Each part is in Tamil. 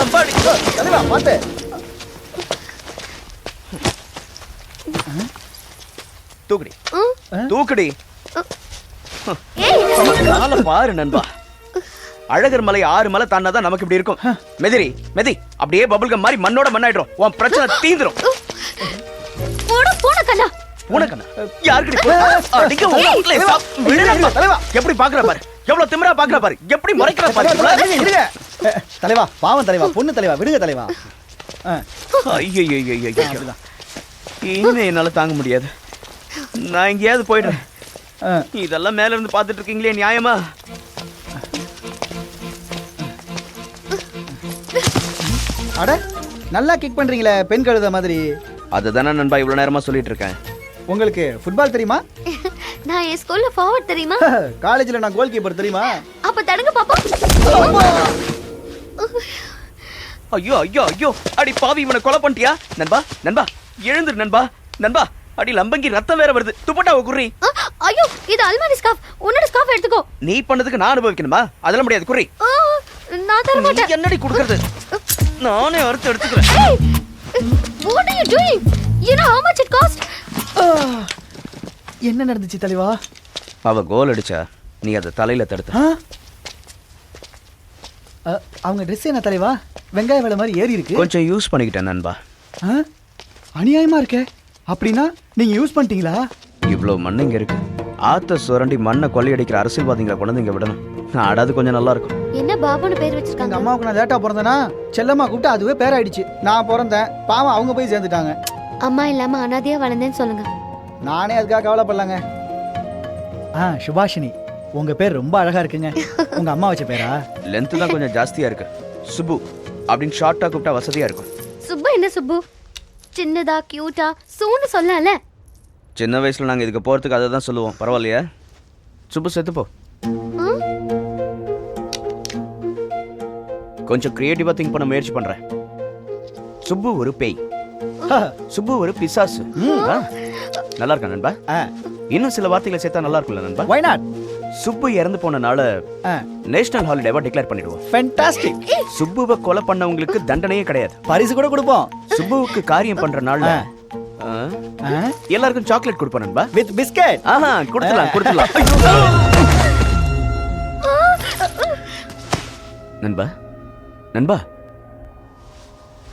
அம்பாடி தலைவா பாத்து. தூக்குடி தூக்குடி. ஏய் கால பாரு நண்பா. அழகர் மலை 6 மலை தாண்டாதான் நமக்கு இப்படி இருக்கும். மெதி அப்படியே பபிள் கம் மாதிரி மண்ணோட மண்ணாயிடும். உன் பிரச்சனை தீந்துரும். போட கண்ணா. உனக்கண்ணா யாருக்கு அடிக்க தலைவா எப்படி பாக்குற பாரு. எவ்வளவு திமிரா பாக்குற பாரு. எப்படி முறைக்கிற பாரு. தலைவா பாவம் தலைவா, பொண்ணு தலைவா, விடுங்க தலைவா. ஐயோ இனிமே என்னால தாங்க முடியாது. நான் எங்கேயாவது போயிடுறேன். இதெல்லாம் மேல இருந்து பாத்துட்டு இருக்கீங்களே நியாயமா? அட நல்லா கிக் பண்றீங்களே பெண் கழுத மாதிரி. அதுதானே நண்பா இவ்வளவு நேரமா சொல்லிட்டு இருக்கேன். உங்களுக்கு ஃபுட்பால் தெரியுமா? நான் என் ஸ்கூல்ல ஃபார்வர்ட் தெரியுமா? காலேஜ்ல நான் கோல் கீப்பர் தெரியுமா? அப்ப தடுங்க பாப்பா. ஐயோ ஐயோ ஐயோ அடி பாவி, இவனை கொலை பண்ணிட்டியா? நண்பா எழுந்துரு நண்பா. அடி லம்பங்கி ரத்தம் வேற வருது. துப்பட்டாவை குர்ரி. ஐயோ இது அல்மாரி ஸ்கார்ஃப். உன்னோட ஸ்கார்ஃப் எடுத்துக்கோ. நீ பண்ணதுக்கு நான் அனுபவிக்கணுமா? அதெல்லாம் முடியாது குர்ரி. நான் தர மாட்டேன். என்னடி குடுக்குறது? நானே அறுத்து எடுத்துக்கிறேன். What are you doing? You know how much it cost? என்ன நடந்துச்சு தலைவா? அவ கோல் அடிச்சா, நீ அதை தலையில தடுத்த. அவங்க ட்ரெஸ் என்ன தலைவா? வெங்காய வேலை மாதிரி ஏறி இருக்கு. கொஞ்சம் யூஸ் பண்ணிக்கிட்டேன் நண்பா. அநியாயமா இருக்கே. அப்படின்னா நீங்க யூஸ் பண்ணிட்டீங்களா? இவ்வளவு மண்ணு இங்க இருக்கு. ஆத்த சுரண்டி மண்ணை கொள்ளையடிக்கிற அரசியல்வாதிகளை கொண்டு வந்து இங்க விடணும். ஆடாது கொஞ்சம் நல்லா இருக்கும். என்ன பாபுன்னு பேர் வச்சிருக்காங்க? எங்க அம்மாவுக்கு நான் லேட்டா பிறந்தேனா செல்லம்மா கூப்பிட்டு அதுவே பேராயிடுச்சு. நான் பிறந்தேன், பாவம் அவங்க போய் சேர்ந்துட்டாங்க. அம்மா இல்லாம அனாதையா வளர்ந்தேன்னு சொல்லுங்க. நானே அதுக்காக கவலைப்படலாங்க. சுபாஷினி, உங்க பேர் ரொம்ப அழகா இருக்குங்க. உங்க அம்மா வச்ச பேரா? லென்த் தான் கொஞ்சம் ஜாஸ்தியா இருக்கு. சுப்பு அப்படின்னு ஷார்ட்டா கூப்பிட்டா வசதியா இருக்கும். சுப்பு என்ன சுப்பு? சின்னதா கியூட்டா சூன்னு சொல்லல. சின்ன வயசுல நாங்க இதுக்கு போறதுக்கு அதை தான் சொல்லுவோம். பரவாயில்லையா? சுப்பு செத்து போ. கொஞ்சம் கிரியேட்டிவா திங்க் பண்ண முயற்சி பண்றேன். சுப்பு ஒரு பேய், சுப்பு ஒரு பிசாசு. நல்லா இருக்கா நண்பா? இன்னும் சில வார்த்தைகளை சேர்த்தா நல்லா இருக்கும்ல நண்பா? Why not? சுப்பு இறந்து போனனால நேஷனல் ஹாலிடேவா டிக்ளேர் பண்ணிடுவோம். Fantastic. சுப்புவை கொலை பண்ணவங்களுக்கு தண்டனையே கிடையாது. பரிசு கூட கொடுப்போம். சுப்புவுக்கு காரியம் பண்றனால எல்லாருக்கும் சாக்லேட் கொடுப்போம் நண்பா. With biscuit. கொடுத்துடலாம். நண்பா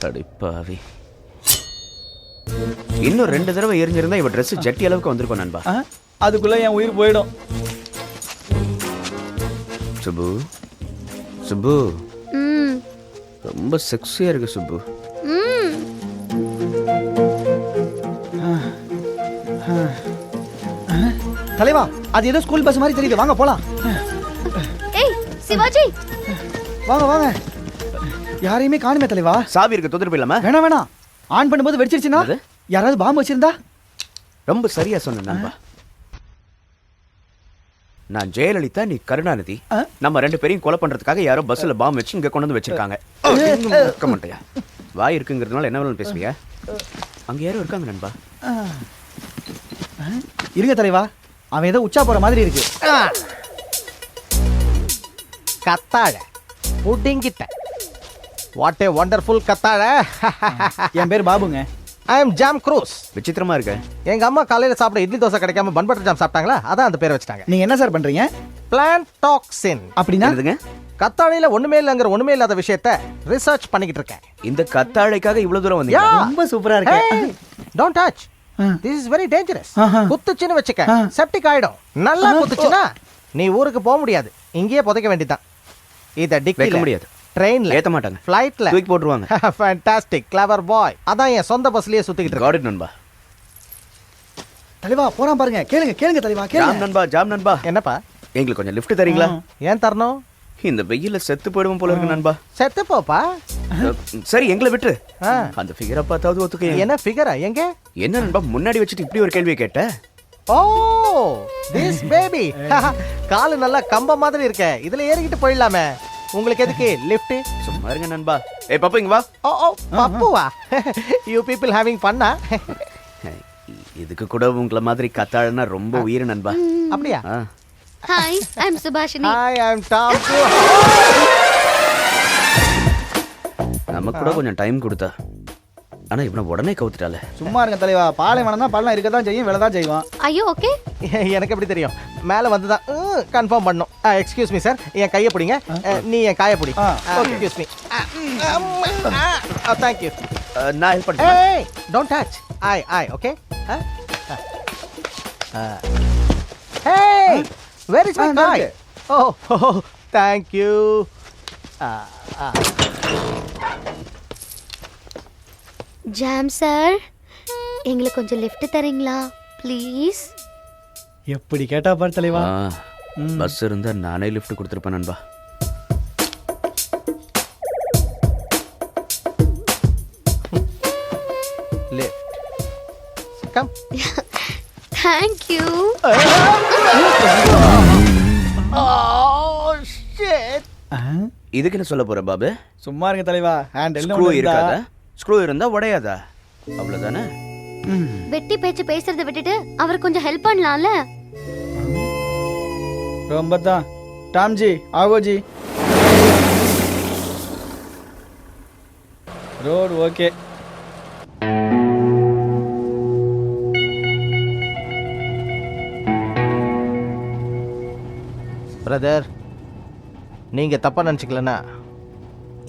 அடிப்பாவி, இன்னும் 2 தடவை எரிஞ்சிருந்தா இவ ட்ரெஸ் ஜட்டி அளவுக்கு வந்திருக்கும் நண்பா. அதுக்குள்ள என் உயிர் போயிடும். சுப்பு ரொம்ப செக்ஸியா இருக்கு சுப்பு. தலைவா அது ஏதோ ஸ்கூல் பஸ் மாதிரி தெரியுது. வாங்க போலாம். ஏய் சிவாஜி, வாங்க. யாரையுமே காணுமே தலைவா. சாவி இருக்கு, தொந்தரவு இல்லாம. வேணாம். ஆன் பண்ணும்போது வெடிச்சிருச்சுன்னா யாராவது பாம்பு வச்சிருந்தா? ரொம்ப சரியா சொன்ன நண்பா. நான் ஜெயலலிதா, நீ கருணாநிதி. நம்ம 2 பேரையும் கொலை பண்றதுக்காக யாரோ பஸ்ல பாம்பு வச்சு இங்க கொண்டு வந்து வச்சிருக்காங்க. மாட்டியா? வாய் இருக்குங்கிறதுனால என்ன வேணும் பேசுவியா? அங்க யாரோ இருக்காங்க நண்பா. இருங்க தலைவா, அவன் ஏதோ உச்சா போற மாதிரி இருக்கு. கத்தாழ புடிங்கிட்ட. வாட் ஏ வண்டர்ஃபுல் கத்தாழ. என் பேர் பாபுங்க. ஐ அம் ஜாம் க்ரூஸ். விசித்திரமா இருக்கு. எங்க அம்மா காலையில சாப்பிட இட்லி தோசை கிடைக்காம பன் பட்டர் ஜாம் சாப்பிட்டாங்களா, அதான் அந்த பேர் வச்சிட்டாங்க. நீங்க என்ன சார் பண்றீங்க? Plant toxin. அப்படின்னா என்னதுங்க? கத்தாழையில ஒண்ணுமே இல்லாத விஷயத்தை ரிசர்ச் பண்ணிக்கிட்டு இருக்கேன். இந்த கத்தாழைக்காக இவ்வளவு தூரம் வந்தீங்க? ரொம்ப சூப்பரா இருக்கு. Don't touch. This is very dangerous. குத்துச்சுன்னு வச்சுக்க செப்டிக் ஆயிடும். நல்லா குத்துச்சுன்னா நீ ஊருக்கு போக முடியாது, இங்கேயே புதைக்க வேண்டியதுதான். இத டிக் வைக்க முடியாது. ட்ரெயின்ல ஏத்த மாட்டாங்க, ஃளைட்ல தூக்கி போட்டுருவாங்க. ஃபேண்டாஸ்டிக், கிளவர் பாய். அதான் என் சொந்த பஸ்லயே சுத்திக்கிட்டு இருக்கேன். காட் இட் நண்பா. தலைவா போறான் பாருங்க. கேளுங்க தலைவா, கேளுங்க. ஜாம் நண்பா. என்னப்பா? எங்களுக்கு கொஞ்சம் லிஃப்ட் தரீங்களா? ஏன் தரணும்? இந்த வெயில்ல செத்து போயிடுவோம் போல இருக்கு நண்பா. செத்து போப்பா. சரி எங்களை விட்டு. அந்த ஃபிகரை பார்த்தாவது ஒத்துக்க. என்ன ஃபிகரா? எங்க? என்ன நண்பா முன்னாடி வச்சுட்டு இப்படி ஒரு கேள்வியை கேட்ட? Oh this baby. காலு நல்லா கம்ப மாதிரி இருக்கே, இதுல ஏறிக்கிட்டு போயிடலாமே. உங்களுக்கு எதுக்கு லிஃப்ட்? சும்மா இருங்க நண்பா. ஏய் பாப்பா இங்க வா. ஓ பப்புவா? யூ பீப்பிள் ஹேவிங் ஃபன்னா? இதுக்கு கூட உங்கள மாதிரி கத்தாழனா ரொம்ப உயிர் நண்பா. அப்படியா? ஹாய், ஐ அம் சுபாஷினி. ஹாய், ஐ அம் டாம். நமக்கு கூட கொஞ்சம் டைம் கொடுத்தா. ஆனா இவனை உடனே கவுத்துட்டால. சும்மா இருங்க தலைவா, பாலைவனம் தான் பள்ளம் இருக்க தான் செய்யும், விலை தான் செய்வான். ஐயோ ஓகே. எனக்கு எப்படி தெரியும்? மேலே வந்து தான் கன்ஃபார்ம் பண்ணும். எக்ஸ்கியூஸ் மீ சார், என் கையை பிடிங்க. நீ என் கையை பிடி. Excuse me. தேங்க்யூ. நான் ஹெல்ப் பண்ணுறேன். ஏய் don't touch. I okay. Hey, where is my guy? Oh, thank you. Jam sir, எங்களுக்கு கொஞ்சம் லிஃப்ட் தரீங்களா ப்ளீஸ்? எப்படி கேட்டா பாரு தலைவா. பஸ் இருந்தா நானே லிஃப்ட் கொடுத்துருப்பேன் நண்பா. Lift. Come. Thank you. Oh shit. இதுக்கு என்ன சொல்ல போற பாபு? சும்மா இருங்க தலைவா, ஹேண்டில் ஸ்க்ரூ இருக்காதா? ஸ்க்ரூ இருந்தா உடையாதா? அவ்வளவுதானே. வெட்டி பேச்சு பேசுறதை விட்டுட்டு அவர் கொஞ்சம் ஹெல்ப் பண்ணலாம்ல? ரொம்ப தான். டாம்ஜி ஆகோஜி. Road okay. பிரதர், நீங்க தப்பா நினைச்சுக்கலன்னா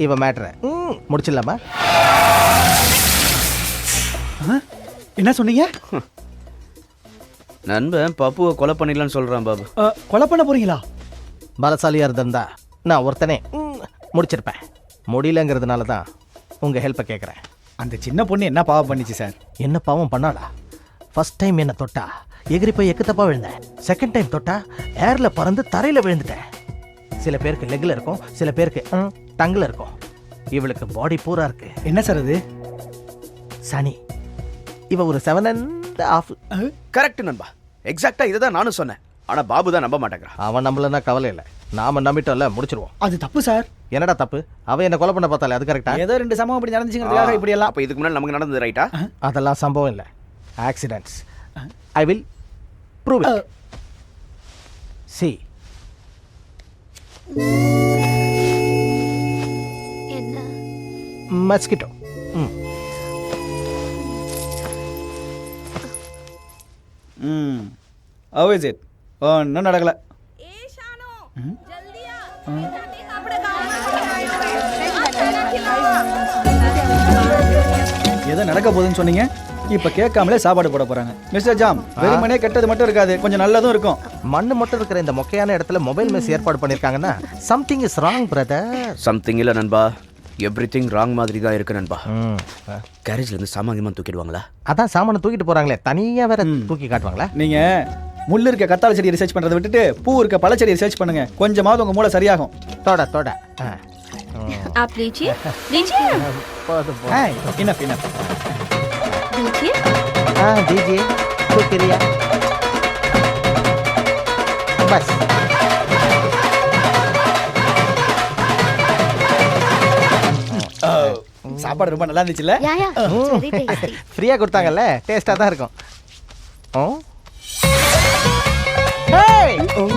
இவ மேட்ரை முடிச்சிடலாமா? என்ன சொன்னீங்க? நண்பன் பப்புவை கொலை பண்ணிடலான்னு சொல்றான் பாபு. கொலை பண்ண போறீங்களா? பலசாலியா இருந்திருந்தா நான் ஒருத்தனே முடிச்சிருப்பேன். முடியலங்கிறதுனால தான் உங்க ஹெல்ப்பை கேட்குறேன். அந்த சின்ன பொண்ணு என்ன பாவம் பண்ணிச்சு சார்? என்ன பாவம் பண்ணாடா? ஃபர்ஸ்ட் டைம் என்ன தொட்டா எகிரி போய் எக்கு தப்பா விழுந்தேன். செகண்ட் டைம் தொட்டா ஏர்ல பறந்து தரையில விழுந்துட்டேன். சில பேருக்கு லெக்ல இருக்கும், சில பேருக்கு டங்கில் இருக்கும். இவளுக்கு பாடி பூரா இருக்கு. என்ன சார் அது? சனி. இவ ஒரு 7.5. கரெக்ட் நண்பா, எக்ஸாக்டா இதை தான் நானும் சொன்னேன். ஆனா பாபு தான் நம்ப மாட்டேங்கிறான். அவன் நம்மளன்னா கவலை இல்லை, நாம நம்பிட்டோம்ல, முடிச்சிருவோம். அது தப்பு சார். என்னடா தப்பு? அவன் என்ன கொலை பண்ண பார்த்தாலே, அது கரெக்டா? ஏதோ 2 சம்பவம் இப்படி நடந்துச்சுங்கிறதுக்காக இப்படி எல்லாம். அப்ப இதுக்கு முன்னாடி நமக்கு நடந்தது ரைட்டா? அதெல்லாம் சம்பவம் இல்லை, accidents. I will prove it. See. என்ன? மஸ்கிட்டோ. How is it? ஒன்றும் நடக்கல. ஏதோ நடக்க போகுதுன்னு சொன்னீங்க, இப்ப கேட்காமலே சாப்பாடு போட போறாங்க. மிஸ்டர் ஜாம், வெறுமனே கெட்டது மட்டும் இருக்காது, கொஞ்சம் நல்லதும் இருக்கும். மண்ணு மட்டும் இருக்கிற இந்த மொக்கையான இடத்துல மொபைல் மெஸ் ஏற்பாடு பண்ணிருக்காங்கன்னா something is wrong brother. Something இல்ல நண்பா, எவ்ரிதிங் ராங் மாதிரி தான் இருக்கு நண்பா. கேரேஜ்ல இருந்து சாமானியமா தூக்கிடுவாங்களா? அதான் சாமானை தூக்கிட்டு போறாங்களே, தனியா வேற தூக்கி காட்டுவாங்களா? நீங்க முள்ளு இருக்க கத்தாழை செடியை ரிசர்ச் பண்றதை விட்டுட்டு பூ இருக்க பழச்செடியை ரிசர்ச் பண்ணுங்க, கொஞ்சமாவது உங்க மூளை சரியாகும். தோட தோட. आप लीजिए लीजिए इनफ इनफ लीजिए दीजिए शुक्रिया बस. சாப்பாடு ரொம்ப நல்லா இருந்துச்சுல்ல? யா யா, very tasty. ஃப்ரீயா கொடுத்தாங்கல்ல, டேஸ்டா தான் இருக்கும். Hey,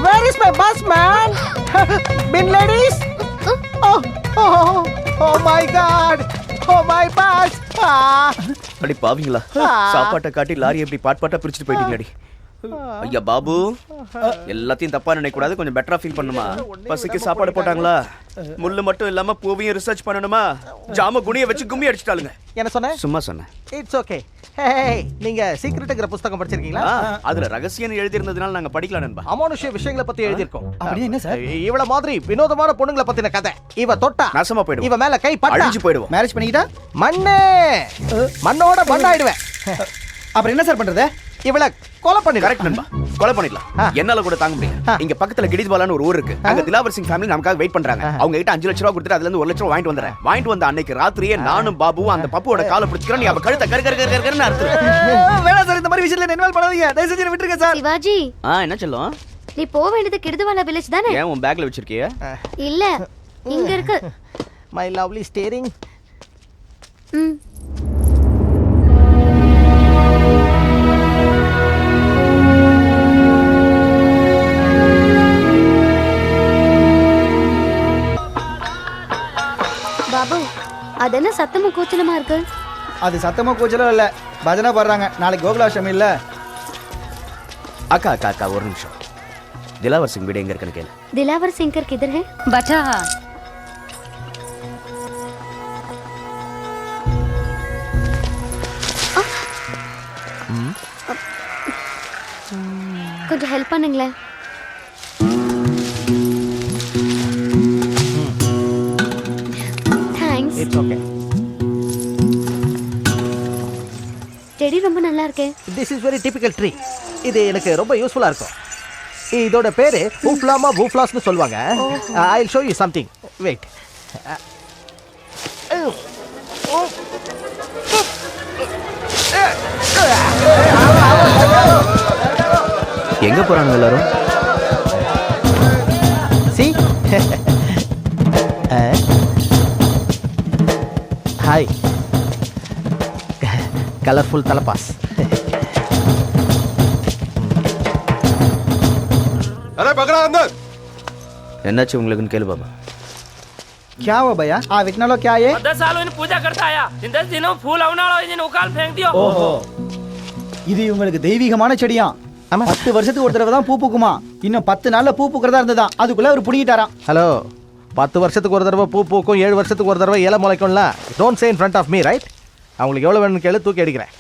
where is my bus man? Bin ladies? Oh my god. Oh my bus. அடி பாவீங்களா, சாப்பாட்டை காட்டி லாரி எப்படி பாட் பிரிச்சுட்டு போயிட்டீங்கடி. ஐயா பாபு, எல்லாத்தையும் தப்பா நினைக்க கூடாது, கொஞ்சம் பெட்டரா ஃபீல் பண்ணுமா? பசிக்கு சாப்பாடு போட்டாங்களா? முள்ளு மட்டும் இல்லாம பூவையும் ரிசர்ச் பண்ணணுமா? ஜாம குனிய வச்சு கும்மி அடிச்சிட்டாளுங்க. என்ன சொன்ன? சும்மா சொன்னேன். It's okay. ஹே, நீங்க சீக்ரெட்ங்கற புத்தகம் படிச்சிருக்கீங்களா? அதுல ரகசியம் எழுதி இருந்ததனால நாங்க படிக்கலாம் நண்பா. அமானுஷ்ய விஷயங்களை பத்தி எழுதி இருக்கோம். அப்படியே என்ன சார்? இவள மாதிரி வினோதமான பொண்ணுங்களை பத்தின கதை. இவ தொட்டா நாசமா போய்டும், இவ மேல கை பட்டா அழிஞ்சு போய்டுவோம். மேரேஜ் பண்ணிக்கிட்டா மண்ணோட மண்ணாயிடுவேன். அப்புறம் என்ன சார் பண்றது? இவள கொலை பண்ணிடு. கரெக்ட் நண்பா, கொலை பண்ணிடலாம். என்னால கூட தாங்க முடியல. இங்க பக்கத்துல கிடிஸ்பாலான்னு ஒரு ஊர் இருக்கு, அங்க திலாவர் சிங் ஃபேமிலி நமக்காக வெயிட் பண்றாங்க. அவங்க கிட்ட 5 லட்சம் ரூபாய் கொடுத்துட்டு அதுல இருந்து 1 லட்சம் வாங்கிட்டு வந்தறேன். வாங்கிட்டு வந்த அன்னைக்கு ராத்திரியே நானும் பாபுவும் அந்த பப்புவோட காலை பிடிச்சிக்கிறோம். நீ அவ கழுத்தை கருன்னு அறுத்துறேன். வேணா சார், இந்த மாதிரி விஷயத்துல இன்வால்வ் பண்ணாதீங்க, தயவு செஞ்சு விட்டுருங்க சார். சிவாஜி, என்ன சொல்லும்? நீ போக வேண்டியது கிடுதுவாலா வில்லேஜ் தானே? ஏன் உன் பேக்ல வச்சிருக்கியா? இல்ல, இங்க இருக்கு. My lovely steering. பாபு, அது அது என்ன சத்தமும் கூச்சலமா இருக்கு? அது சத்தமோ கூச்சலோ இல்லை, பஜனை பாடுறாங்க. நாளைக்கு கோகுலாஷ்டமி இல்லை. அக்கா அக்கா அக்கா ஒரு நிமிஷம். திலாவர் சிங் வீடு எங்க இருக்குன்னு கேளு. दिलावर सिंह कर किधर है? बचा கொஞ்சம் ஹெல்ப் பண்ணுங்களேன். தேங்க்ஸ். It's okay. செடி ரொம்ப நல்லா இருக்கே. This is very typical tree. இது எனக்கு ரொம்ப யூஸ்ஃபுல்லா இருக்கும். இதோட பேரு பூஃப்லாமா பூஃப்லாஸ்னு சொல்லுவாங்க. I will show you something. Wait. எங்க போறானுங்க எல்லாரும்? See hi. கலர்ஃபுல் தலபாஸ். अरे पकड़ा अंदर। என்னாச்சு உங்களுக்குன்னு கேளு பாபா. क्या हुआ भैया? विकना लो क्या ये? 10 सालों इन पूजा करता आया। इन 10 दिनों फूल आने वाला, इन उकाल फेंक दियो। ஓஹோ, இது இவங்களுக்கு தெய்வீகமான செடியா. ஆமா. 10 வருஷத்துக்கு ஒரு தடவை தான் பூ பூக்குமா. இன்னும் 10 நாள்ல பூ பூக்கிறதா இருந்ததா. அதுக்குள்ள அவர் புடிங்கிட்டாராம். ஹலோ, 10 வருஷத்துக்கு ஒரு தடவை பூ பூக்கும், 7 வருஷத்துக்கு ஒரு தடவை இலை முளைக்கும்ல. Don't say in front of me, right? அவங்களுக்கு எவ்வளோ வேணும்னு கேளு, தூக்கி அடிக்கிறேன்.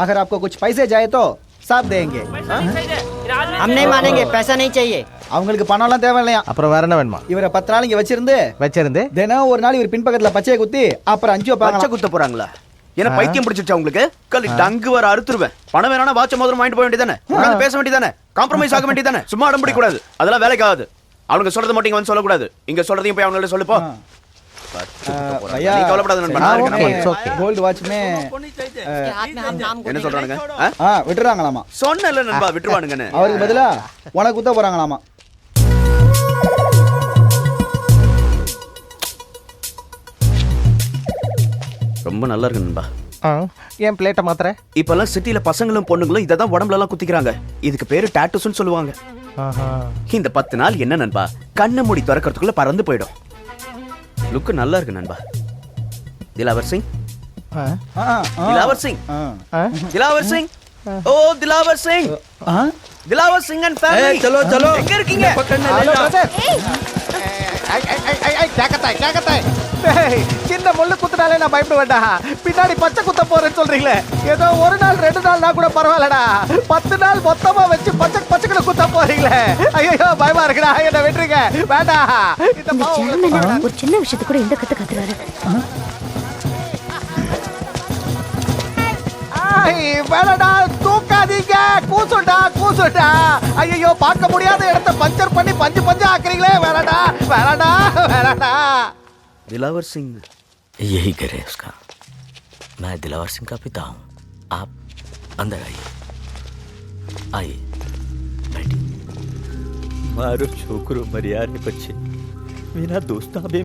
अगर आपको कुछ पैसे जाए तो साथ देंगे. पैसा नहीं चाहिए। इन आदमी हम नहीं मानेंगे, पैसा नहीं चाहिए। அவங்களுக்கு பணம்லாம் தேவையில்லையா. அப்புறம் வேற என்ன வேணுமா? இவரை 10 நாள் இங்க வச்சிருந்து வச்சிருந்து தினம் ஒரு நாள் இவர் பின்பக்கத்துல பச்சையை குத்தி அப்புறம் 5 பச்சை வைப்பாங்க. குத்த போறாங்களா? என்ன பைத்தியம் பிடிச்சிருச்சா உங்களுக்கு? கல்லி டங்கு வர அறுத்துருவேன். பணம் வேணா வாட்ச மோதிரம் வாங்கிட்டு போக வேண்டியதானே? உட்கார்ந்து பேச வேண்டியதானே? காம்ப்ரமைஸ் ஆக வேண்டியதானே? சும்மா அடம் பிடிக்க கூடாது. அதெல்லாம் வேலைக்கு ஆகாது. அவனுங்க சொல்றது மட்டும் இங்க வந்து சொல்லக்கூடாது. இங்க சொல்றதையும் போய் அவங்கள்ட்ட சொல்லு போ. भैया நீ கவலைப்படாத நண்பா, நான் இருக்கேன், நான் it's okay. கோல்ட் வாட்ச் மே என்ன சொல்றானுங்க? விட்டுறாங்களாமா. சொன்னல நண்பா விட்டுருவானுங்கன்னு. அவருக்கு பதிலா உனக்கு குத்த போறாங்களாமா. ரொம்ப நல்லா இருக்கு நண்பா. ஏன் பிளேட்டை மாத்திர? இப்பெல்லாம் சிட்டில பசங்களும் பொண்ணுங்களும் இதை தான் உடம்புல எல்லாம் குத்திக்கிறாங்க. இதுக்கு பேரு டாட்டூஸ்னு சொல்லுவாங்க. இந்த 10 நாள் என்ன நண்பா, கண்ணை மூடி திறக்கிறதுக்குள்ள பறந்து போயிடும். லுக் நல்லா இருக்கு நண்பா. திலாவர் சிங், திலாவர் சிங், திலாவர் சிங், ஓ திலாவர் சிங், திலாவர் சிங் அண்ட் ஃபேமிலி. चलो चलो, எங்க இருக்கீங்க? Hello brother. சின்ன முள்ளு குத்துனாலே நான் பயப்பட வேண்டாம். பின்னாடி பச்சை குத்த போறேன்னு சொல்றீங்களே. ஏதோ ஒரு நாள் 2 நாள்னா கூட பரவாயில்லடா. 10 நாள் மொத்தமா வச்சு பச்சை குத்த போறீங்களே. ஐயோ பயமா இருக்குடா. என்ன விட்டுருங்க, வேண்டாம். இந்த இந்த ஜெர்மன் ஒரு சின்ன விஷயத்துக்கு கூட இந்த கத்து கத்துறாரு. வேணடா, தூக்காதீங்க. கூசுடா. ஐயோ பார்க்க முடியாத இடத்த பஞ்சர் பண்ணி பஞ்சு ஆக்குறீங்களே. வேணடா. திலாவர் சிங் यही करे उसका। मैं दिलावर सिंह का पिता हूँ। आप अंदर आइए बैठिए। मारो छोकरो मरिया रे बच्चे, मेरा दोस्त अबे